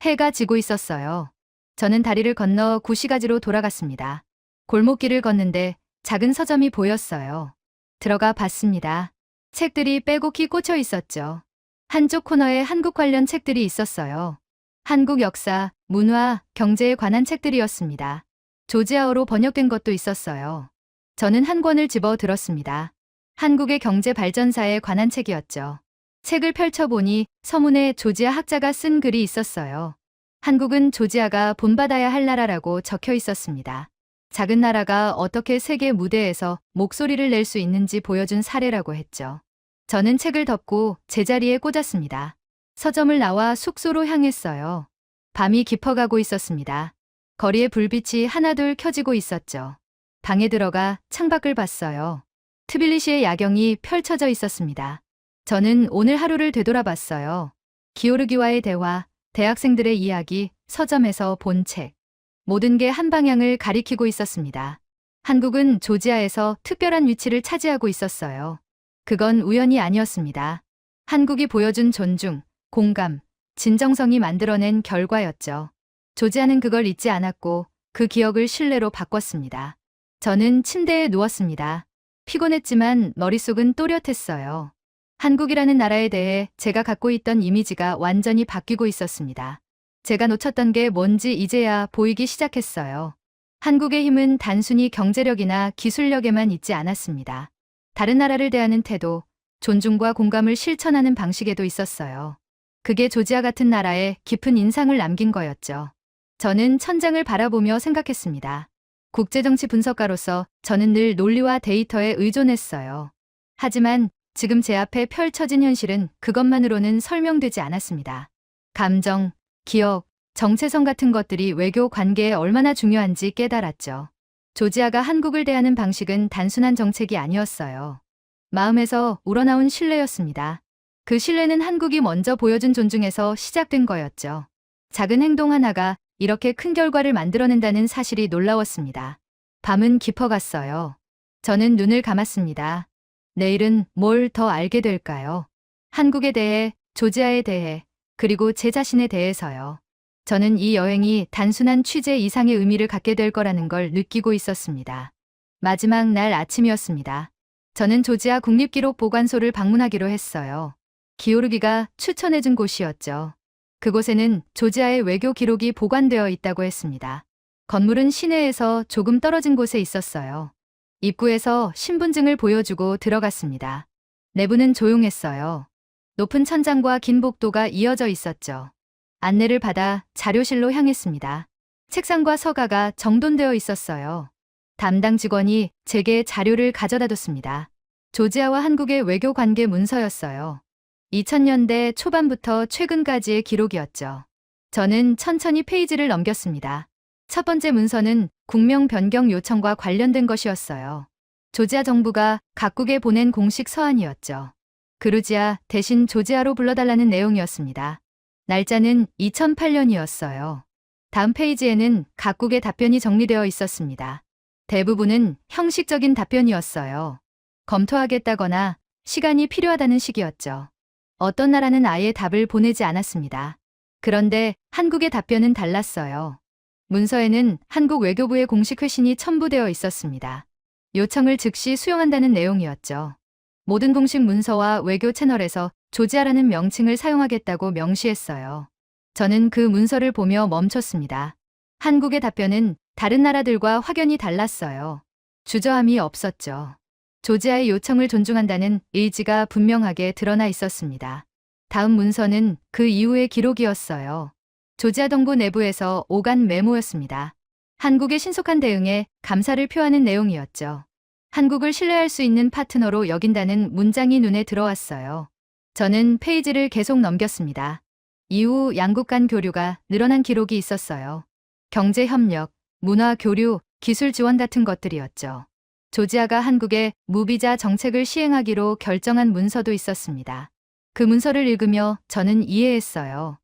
해가 지고 있었어요. 저는 다리를 건너 구시가지로 돌아갔습니다. 골목길을 걷는데 작은 서점이 보였어요. 들어가 봤습니다. 책들이 빼곡히 꽂혀 있었죠. 한쪽 코너에 한국 관련 책들이 있었어요. 한국 역사, 문화, 경제에 관한 책들이었습니다. 조지아어로 번역된 것도 있었어요. 저는 한 권을 집어 들었습니다. 한국의 경제 발전사에 관한 책이었죠. 책을 펼쳐보니 서문에 조지아 학자가 쓴 글이 있었어요. 한국은 조지아가 본받아야 할 나라라고 적혀 있었습니다. 작은 나라가 어떻게 세계 무대에서 목소리를 낼 수 있는지 보여준 사례라고 했죠. 저는 책을 덮고 제자리에 꽂았습니다. 서점을 나와 숙소로 향했어요. 밤이 깊어가고 있었습니다. 거리에 불빛이 하나둘 켜지고 있었죠. 방에 들어가 창밖을 봤어요. 트빌리시의 야경이 펼쳐져 있었습니다. 저는 오늘 하루를 되돌아봤어요. 기오르기와의 대화, 대학생들의 이야기, 서점에서 본 책. 모든 게 한 방향을 가리키고 있었습니다. 한국은 조지아에서 특별한 위치를 차지하고 있었어요. 그건 우연이 아니었습니다. 한국이 보여준 존중, 공감, 진정성이 만들어낸 결과였죠. 조지아는 그걸 잊지 않았고 그 기억을 신뢰로 바꿨습니다. 저는 침대에 누웠습니다. 피곤했지만 머릿속은 또렷했어요. 한국이라는 나라에 대해 제가 갖고 있던 이미지가 완전히 바뀌고 있었습니다. 제가 놓쳤던 게 뭔지 이제야 보이기 시작했어요. 한국의 힘은 단순히 경제력이나 기술력에만 있지 않았습니다. 다른 나라를 대하는 태도, 존중과 공감을 실천하는 방식에도 있었어요. 그게 조지아 같은 나라에 깊은 인상을 남긴 거였죠. 저는 천장을 바라보며 생각했습니다. 국제정치 분석가로서 저는 늘 논리와 데이터에 의존했어요. 하지만 지금 제 앞에 펼쳐진 현실은 그것만으로는 설명되지 않았습니다. 감정, 기억, 정체성 같은 것들이 외교 관계에 얼마나 중요한지 깨달았죠. 조지아가 한국을 대하는 방식은 단순한 정책이 아니었어요. 마음에서 우러나온 신뢰였습니다. 그 신뢰는 한국이 먼저 보여준 존중에서 시작된 거였죠. 작은 행동 하나가 이렇게 큰 결과를 만들어낸다는 사실이 놀라웠습니다. 밤은 깊어갔어요. 저는 눈을 감았습니다. 내일은 뭘 더 알게 될까요? 한국에 대해, 조지아에 대해, 그리고 제 자신에 대해서요. 저는 이 여행이 단순한 취재 이상의 의미를 갖게 될 거라는 걸 느끼고 있었습니다. 마지막 날 아침이었습니다. 저는 조지아 국립기록 보관소를 방문하기로 했어요. 기오르기가 추천해준 곳이었죠. 그곳에는 조지아의 외교 기록이 보관되어 있다고 했습니다. 건물은 시내에서 조금 떨어진 곳에 있었어요. 입구에서 신분증을 보여주고 들어갔습니다. 내부는 조용했어요. 높은 천장과 긴 복도가 이어져 있었죠. 안내를 받아 자료실로 향했습니다. 책상과 서가가 정돈되어 있었어요. 담당 직원이 제게 자료를 가져다 줬습니다. 조지아와 한국의 외교 관계 문서였어요. 2000년대 초반부터 최근까지의 기록이었죠. 저는 천천히 페이지를 넘겼습니다. 첫 번째 문서는 국명 변경 요청과 관련된 것이었어요. 조지아 정부가 각국에 보낸 공식 서한이었죠. 그루지아 대신 조지아로 불러달라는 내용이었습니다. 날짜는 2008년이었어요. 다음 페이지에는 각국의 답변이 정리되어 있었습니다. 대부분은 형식적인 답변이었어요. 검토하겠다거나 시간이 필요하다는 식이었죠. 어떤 나라는 아예 답을 보내지 않았습니다. 그런데 한국의 답변은 달랐어요. 문서에는 한국 외교부의 공식 회신이 첨부되어 있었습니다. 요청을 즉시 수용한다는 내용이었죠. 모든 공식 문서와 외교 채널에서 조지아라는 명칭을 사용하겠다고 명시했어요. 저는 그 문서를 보며 멈췄습니다. 한국의 답변은 다른 나라들과 확연히 달랐어요. 주저함이 없었죠. 조지아의 요청을 존중한다는 의지가 분명하게 드러나 있었습니다. 다음 문서는 그 이후의 기록이었어요. 조지아 정부 내부에서 오간 메모였습니다. 한국의 신속한 대응에 감사를 표하는 내용이었죠. 한국을 신뢰할 수 있는 파트너로 여긴다는 문장이 눈에 들어왔어요. 저는 페이지를 계속 넘겼습니다. 이후 양국 간 교류가 늘어난 기록이 있었어요. 경제 협력, 문화 교류, 기술 지원 같은 것들이었죠. 조지아가 한국에 무비자 정책을 시행하기로 결정한 문서도 있었습니다. 그 문서를 읽으며 저는 이해했어요.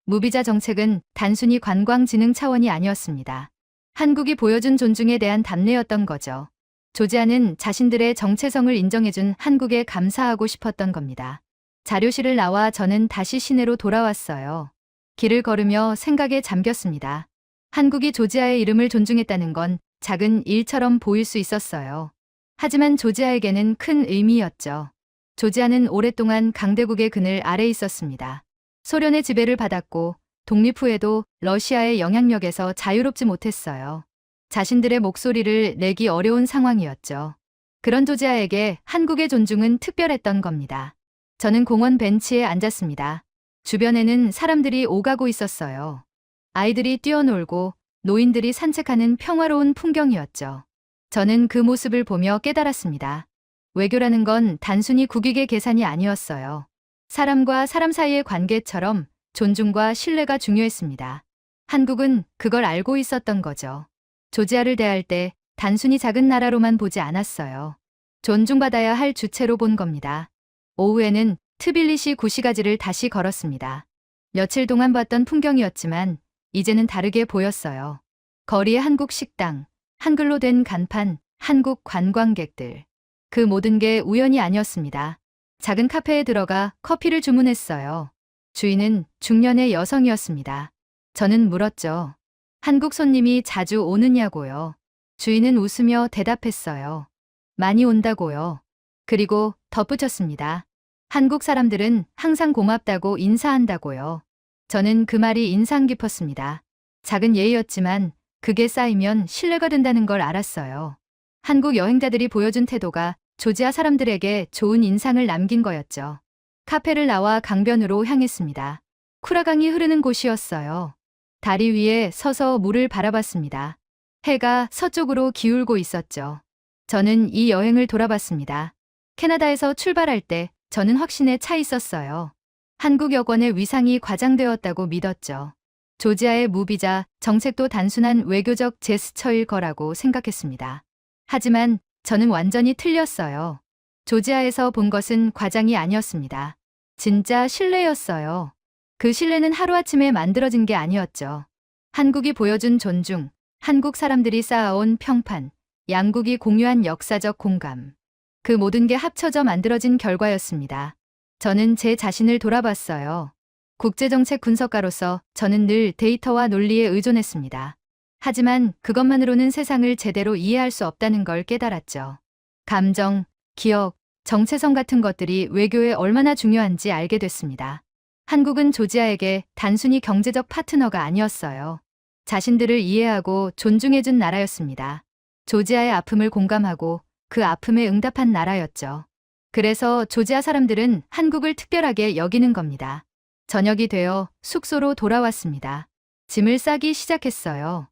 무비자 정책은 단순히 관광 진흥 차원이 아니었습니다. 한국이 보여준 존중에 대한 답례였던 거죠. 조지아는 자신들의 정체성을 인정해준 한국에 감사하고 싶었던 겁니다. 자료실을 나와 저는 다시 시내로 돌아왔어요. 길을 걸으며 생각에 잠겼습니다. 한국이 조지아의 이름을 존중했다는 건 작은 일처럼 보일 수 있었어요. 하지만 조지아에게는 큰 의미였죠. 조지아는 오랫동안 강대국의 그늘 아래 있었습니다. 소련의 지배를 받았고 독립 후에도 러시아의 영향력에서 자유롭지 못했어요. 자신들의 목소리를 내기 어려운 상황이었죠. 그런 조지아에게 한국의 존중은 특별했던 겁니다. 저는 공원 벤치에 앉았습니다. 주변에는 사람들이 오가고 있었어요. 아이들이 뛰어놀고 노인들이 산책하는 평화로운 풍경이었죠. 저는 그 모습을 보며 깨달았습니다. 외교라는 건 단순히 국익의 계산이 아니었어요. 사람과 사람 사이의 관계처럼 존중과 신뢰가 중요했습니다. 한국은 그걸 알고 있었던 거죠. 조지아를 대할 때 단순히 작은 나라로만 보지 않았어요. 존중받아야 할 주체로 본 겁니다. 오후에는 트빌리시 구시가지를 다시 걸었습니다. 며칠 동안 봤던 풍경이었지만 이제는 다르게 보였어요. 거리의 한국 식당, 한글로 된 간판, 한국 관광객들. 그 모든 게 우연이 아니었습니다. 작은 카페에 들어가 커피를 주문했어요. 주인은 중년의 여성이었습니다. 저는 물었죠. 한국 손님이 자주 오느냐고요. 주인은 웃으며 대답했어요. 많이 온다고요. 그리고 덧붙였습니다. 한국 사람들은 항상 고맙다고 인사한다고요. 저는 그 말이 인상 깊었습니다. 작은 예의였지만 그게 쌓이면 신뢰가 된다는 걸 알았어요. 한국 여행자들이 보여준 태도가 조지아 사람들에게 좋은 인상을 남긴 거였죠. 카페를 나와 강변으로 향했습니다. 쿠라강이 흐르는 곳이었어요. 다리 위에 서서 물을 바라봤습니다. 해가 서쪽으로 기울고 있었죠. 저는 이 여행을 돌아봤습니다. 캐나다에서 출발할 때 저는 확신에 차 있었어요. 한국 여권의 위상이 과장되었다고 믿었죠. 조지아의 무비자 정책도 단순한 외교적 제스처일 거라고 생각했습니다. 하지만 저는 완전히 틀렸어요. 조지아에서 본 것은 과장이 아니었습니다. 진짜 신뢰였어요. 그 신뢰는 하루아침에 만들어진 게 아니었죠. 한국이 보여준 존중, 한국 사람들이 쌓아온 평판, 양국이 공유한 역사적 공감. 그 모든 게 합쳐져 만들어진 결과였습니다. 저는 제 자신을 돌아봤어요. 국제정책 분석가로서 저는 늘 데이터와 논리에 의존했습니다. 하지만 그것만으로는 세상을 제대로 이해할 수 없다는 걸 깨달았죠. 감정, 기억, 정체성 같은 것들이 외교에 얼마나 중요한지 알게 됐습니다. 한국은 조지아에게 단순히 경제적 파트너가 아니었어요. 자신들을 이해하고 존중해준 나라였습니다. 조지아의 아픔을 공감하고 그 아픔에 응답한 나라였죠. 그래서 조지아 사람들은 한국을 특별하게 여기는 겁니다. 저녁이 되어 숙소로 돌아왔습니다. 짐을 싸기 시작했어요.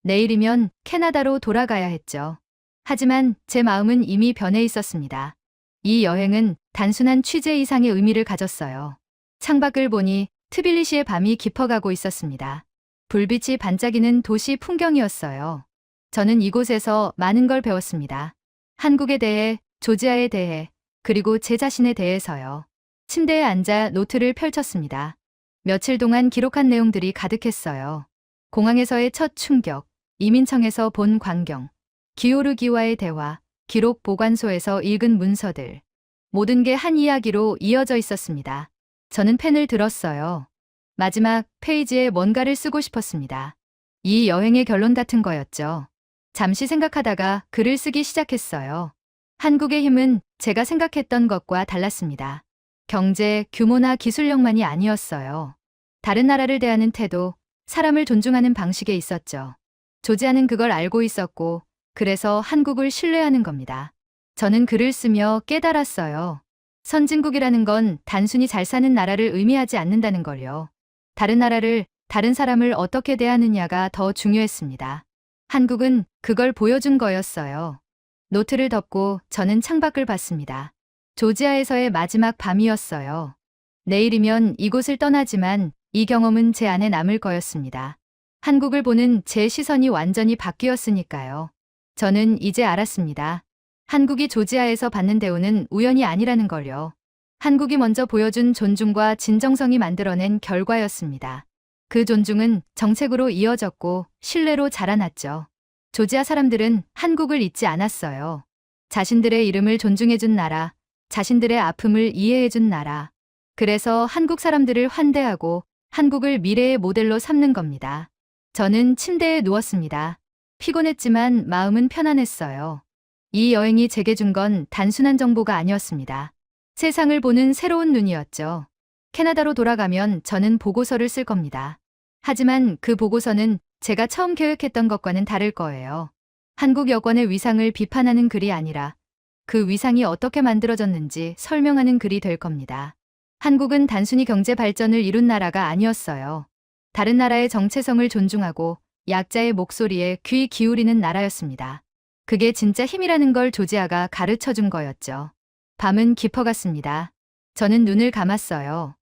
내일이면 캐나다로 돌아가야 했죠. 하지만 제 마음은 이미 변해 있었습니다. 이 여행은 단순한 취재 이상의 의미를 가졌어요. 창밖을 보니 트빌리시의 밤이 깊어가고 있었습니다. 불빛이 반짝이는 도시 풍경이었어요. 저는 이곳에서 많은 걸 배웠습니다. 한국에 대해, 조지아에 대해, 그리고 제 자신에 대해서요. 침대에 앉아 노트를 펼쳤습니다. 며칠 동안 기록한 내용들이 가득했어요. 공항에서의 첫 충격, 이민청에서 본 광경, 기오르기와의 대화, 기록 보관소에서 읽은 문서들. 모든 게 한 이야기로 이어져 있었습니다. 저는 펜을 들었어요. 마지막 페이지에 뭔가를 쓰고 싶었습니다. 이 여행의 결론 같은 거였죠. 잠시 생각하다가 글을 쓰기 시작했어요. 한국의 힘은 제가 생각했던 것과 달랐습니다. 경제, 규모나 기술력만이 아니었어요. 다른 나라를 대하는 태도, 사람을 존중하는 방식에 있었죠. 조지아는 그걸 알고 있었고, 그래서 한국을 신뢰하는 겁니다. 저는 글을 쓰며 깨달았어요. 선진국이라는 건 단순히 잘 사는 나라를 의미하지 않는다는 걸요. 다른 나라를, 다른 사람을 어떻게 대하느냐가 더 중요했습니다. 한국은 그걸 보여준 거였어요. 노트를 덮고 저는 창밖을 봤습니다. 조지아에서의 마지막 밤이었어요. 내일이면 이곳을 떠나지만 이 경험은 제 안에 남을 거였습니다. 한국을 보는 제 시선이 완전히 바뀌었으니까요. 저는 이제 알았습니다. 한국이 조지아에서 받는 대우는 우연이 아니라는 걸요. 한국이 먼저 보여준 존중과 진정성이 만들어낸 결과였습니다. 그 존중은 정책으로 이어졌고 신뢰로 자라났죠. 조지아 사람들은 한국을 잊지 않았어요. 자신들의 이름을 존중해준 나라, 자신들의 아픔을 이해해준 나라. 그래서 한국 사람들을 환대하고 한국을 미래의 모델로 삼는 겁니다. 저는 침대에 누웠습니다. 피곤했지만 마음은 편안했어요. 이 여행이 제게 준 건 단순한 정보가 아니었습니다. 세상을 보는 새로운 눈이었죠. 캐나다로 돌아가면 저는 보고서를 쓸 겁니다. 하지만 그 보고서는 제가 처음 계획했던 것과는 다를 거예요. 한국 여권의 위상을 비판하는 글이 아니라 그 위상이 어떻게 만들어졌는지 설명하는 글이 될 겁니다. 한국은 단순히 경제 발전을 이룬 나라가 아니었어요. 다른 나라의 정체성을 존중하고 약자의 목소리에 귀 기울이는 나라였습니다. 그게 진짜 힘이라는 걸 조지아가 가르쳐 준 거였죠. 밤은 깊어갔습니다. 저는 눈을 감았어요.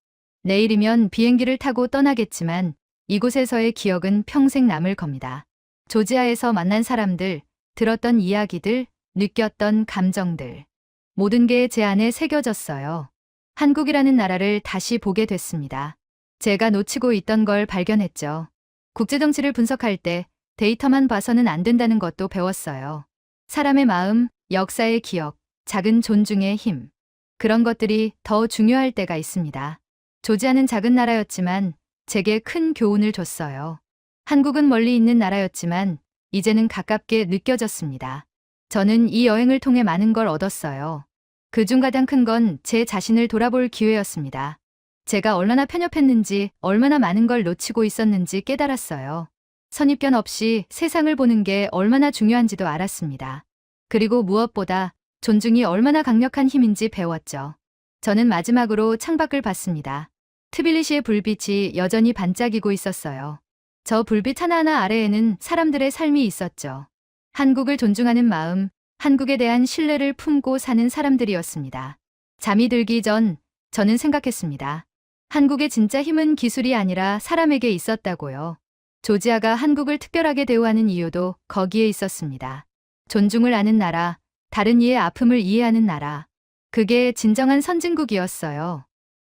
내일이면 비행기를 타고 떠나겠지만 이곳에서의 기억은 평생 남을 겁니다. 조지아에서 만난 사람들, 들었던 이야기들, 느꼈던 감정들. 모든 게 제 안에 새겨졌어요. 한국이라는 나라를 다시 보게 됐습니다. 제가 놓치고 있던 걸 발견했죠. 국제정치를 분석할 때 데이터만 봐서는 안 된다는 것도 배웠어요. 사람의 마음, 역사의 기억, 작은 존중의 힘. 그런 것들이 더 중요할 때가 있습니다. 조지아는 작은 나라였지만 제게 큰 교훈을 줬어요. 한국은 멀리 있는 나라였지만 이제는 가깝게 느껴졌습니다. 저는 이 여행을 통해 많은 걸 얻었어요. 그중 가장 큰 건 제 자신을 돌아볼 기회였습니다. 제가 얼마나 편협했는지, 얼마나 많은 걸 놓치고 있었는지 깨달았어요. 선입견 없이 세상을 보는 게 얼마나 중요한지도 알았습니다. 그리고 무엇보다 존중이 얼마나 강력한 힘인지 배웠죠. 저는 마지막으로 창밖을 봤습니다. 트빌리시의 불빛이 여전히 반짝이고 있었어요. 저 불빛 하나하나 아래에는 사람들의 삶이 있었죠. 한국을 존중하는 마음, 한국에 대한 신뢰를 품고 사는 사람들이었습니다. 잠이 들기 전 저는 생각했습니다. 한국의 진짜 힘은 기술이 아니라 사람에게 있었다고요. 조지아가 한국을 특별하게 대우하는 이유도 거기에 있었습니다. 존중을 아는 나라, 다른 이의 아픔을 이해하는 나라. 그게 진정한 선진국이었어요.